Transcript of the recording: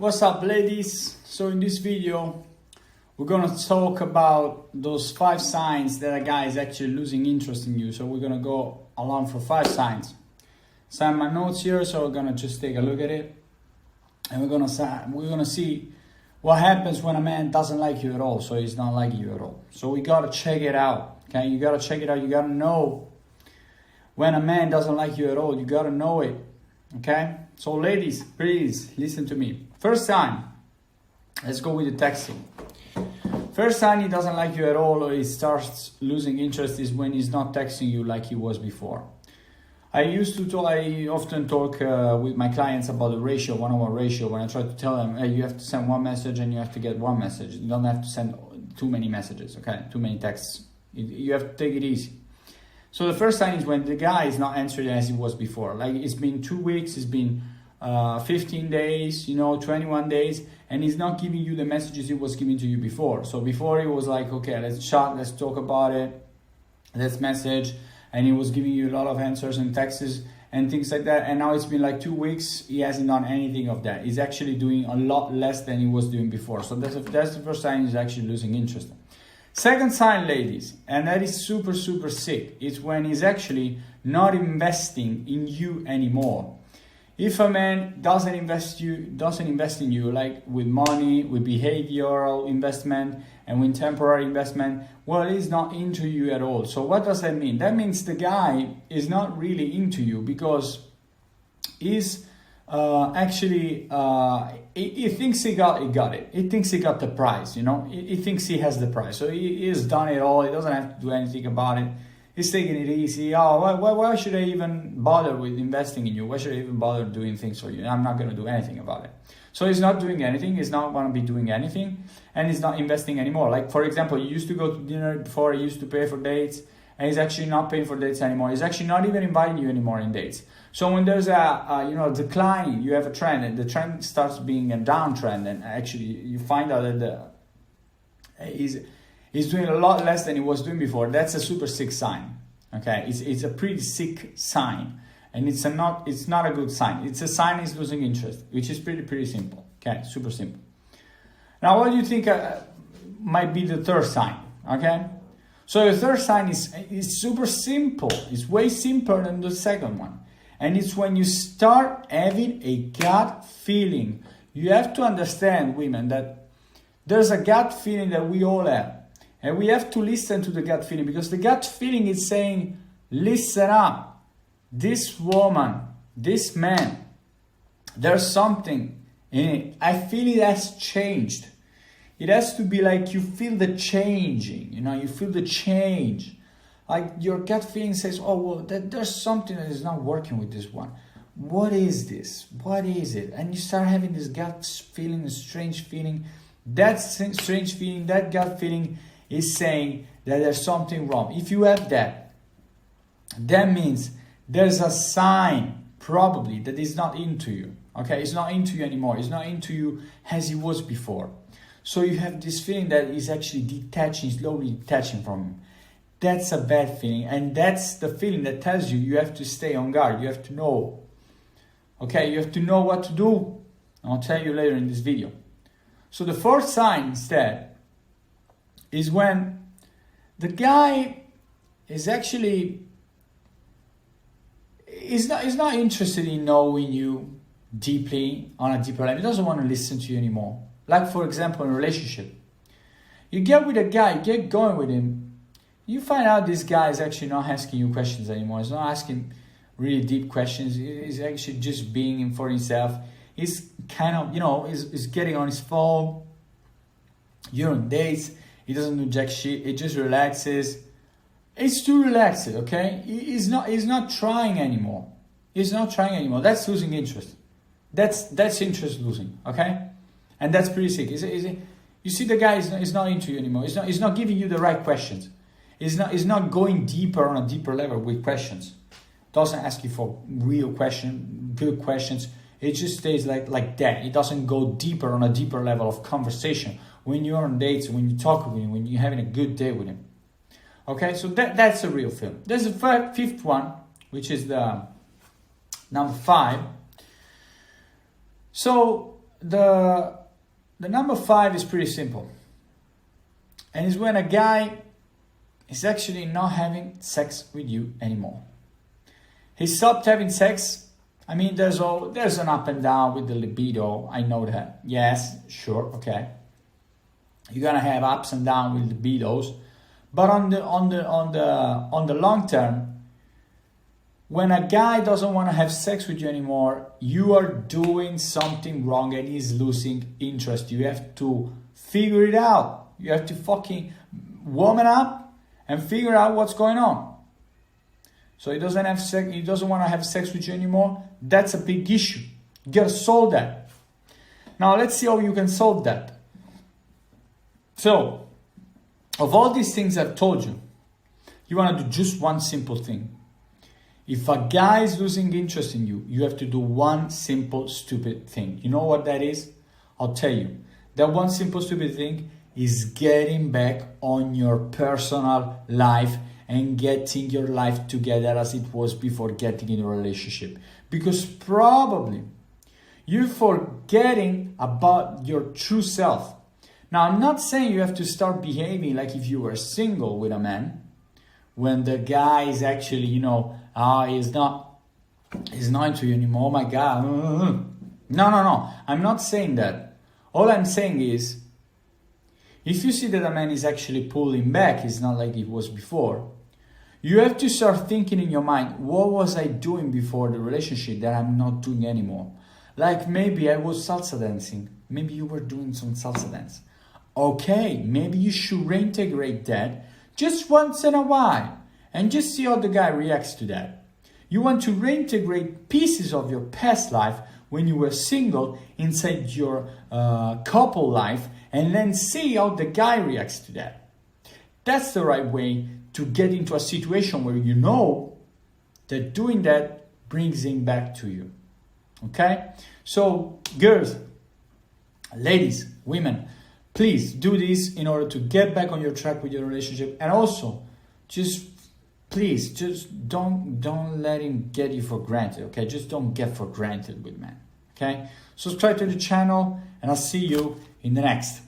What's up, ladies? So in this video we're gonna talk about those 5 signs that a guy is actually losing interest in you. So we're gonna go along for 5 signs. So I have my notes here, so we're gonna just take a look at it, and we're gonna see what happens when a man doesn't like you at all. So he's not liking you at all. So we gotta check it out. Okay, you gotta check it out. You gotta know when a man doesn't like you at all. You gotta know it. Okay, so ladies, please listen to me. First sign, let's go with the texting. First sign he doesn't like you at all, or he starts losing interest, is when he's not texting you like he was before. I often talk with my clients about the ratio, 1-on-1 ratio, when I try to tell them, hey, you have to send 1 message and you have to get 1 message. You don't have to send too many messages, okay? Too many texts. You have to take it easy. So the first sign is when the guy is not answering as he was before. Like it's been 2 weeks, it's been 15 days, 21 days, and he's not giving you the messages he was giving to you before. So before he was like, okay, let's chat, let's talk about it, let's message, and he was giving you a lot of answers and texts and things like that. And now it's been like 2 weeks, he hasn't done anything of that. He's actually doing a lot less than he was doing before. So that's the first sign he's actually losing interest. Second sign, ladies, and that is super, super sick, is when he's actually not investing in you anymore. If a man doesn't invest in you, like with money, with behavioral investment, and with temporary investment, well, he's not into you at all. So what does that mean? That means the guy is not really into you because he's he thinks he got it. He thinks he got the prize, He thinks he has the prize. So he has done it all. He doesn't have to do anything about it. He's taking it easy. Oh, why should I even bother with investing in you? Why should I even bother doing things for you? I'm not going to do anything about it. So he's not doing anything. He's not going to be doing anything. And he's not investing anymore. Like, for example, you used to go to dinner before. He used to pay for dates. And he's actually not paying for dates anymore. He's actually not even inviting you anymore in dates. So when there's a decline, you have a trend, and the trend starts being a downtrend, and actually you find out that he's doing a lot less than he was doing before. That's a super sick sign. Okay, it's a pretty sick sign, and it's not a good sign. It's a sign he's losing interest, which is pretty simple. Okay, super simple. Now, what do you think might be the third sign? Okay. So the third sign is super simple. It's way simpler than the second one. And it's when you start having a gut feeling. You have to understand, women, that there's a gut feeling that we all have. And we have to listen to the gut feeling, because the gut feeling is saying, listen up. This woman, this man, there's something in it. I feel it has changed. It has to be like you feel the changing, you feel the change. Like your gut feeling says, oh, well, there's something that is not working with this one. What is this? What is it? And you start having this gut feeling, a strange feeling. That strange feeling, that gut feeling is saying that there's something wrong. If you have that means there's a sign probably that is not into you. Okay, it's not into you anymore. It's not into you as he was before. So you have this feeling that is actually slowly detaching from him. That's a bad feeling, and that's the feeling that tells you have to stay on guard. You have to know. Okay, you have to know what to do. I'll tell you later in this video. So the fourth sign instead is when the guy is actually is not interested in knowing you deeply, on a deeper level. He doesn't want to listen to you anymore. Like, for example, in a relationship, you get with a guy, get going with him, you find out this guy is actually not asking you questions anymore. He's not asking really deep questions. He's actually just being in for himself. He's kind of, is getting on his phone. You're on dates. He doesn't do jack shit. He just relaxes. It's too relaxed, okay? He's not trying anymore. He's not trying anymore. That's losing interest. That's interest losing, okay? And that's pretty sick. You see, the guy is not into you anymore. He's not giving you the right questions. He's not going deeper on a deeper level with questions. Doesn't ask you for real questions, good questions. It just stays like that. It doesn't go deeper on a deeper level of conversation. When you're on dates, when you talk with him, when you're having a good day with him. Okay, so that's a real film. There's a fifth one, which is the number 5. So the number 5 is pretty simple. And it's when a guy is actually not having sex with you anymore. He stopped having sex. I mean, there's an up and down with the libido. I know that. Yes, sure, okay. You're gonna have ups and downs with libidos, but on the long term, when a guy doesn't want to have sex with you anymore, you are doing something wrong and he's losing interest. You have to figure it out. You have to fucking warm it up and figure out what's going on. So he doesn't have sex. He doesn't want to have sex with you anymore. That's a big issue. You gotta solve that. Now let's see how you can solve that. So, of all these things I've told you, you want to do just one simple thing. If a guy is losing interest in you, you have to do one simple stupid thing. You know what that is? I'll tell you. That one simple stupid thing is getting back on your personal life and getting your life together as it was before getting in a relationship. Because probably you're forgetting about your true self. Now, I'm not saying you have to start behaving like if you were single with a man, when the guy is actually, he's not into you anymore. Oh my God. No. I'm not saying that. All I'm saying is, if you see that a man is actually pulling back, it's not like it was before, you have to start thinking in your mind, what was I doing before the relationship that I'm not doing anymore? Like maybe I was salsa dancing. Maybe you were doing some salsa dance. Okay, maybe you should reintegrate that just once in a while and just see how the guy reacts to that. You want to reintegrate pieces of your past life when you were single inside your couple life and then see how the guy reacts to that. That's the right way to get into a situation where you know that doing that brings him back to you. Okay? So, girls, ladies, women, please do this in order to get back on your track with your relationship. And also, please don't let him get you for granted, okay? Just don't get for granted with men, okay? Subscribe to the channel and I'll see you in the next.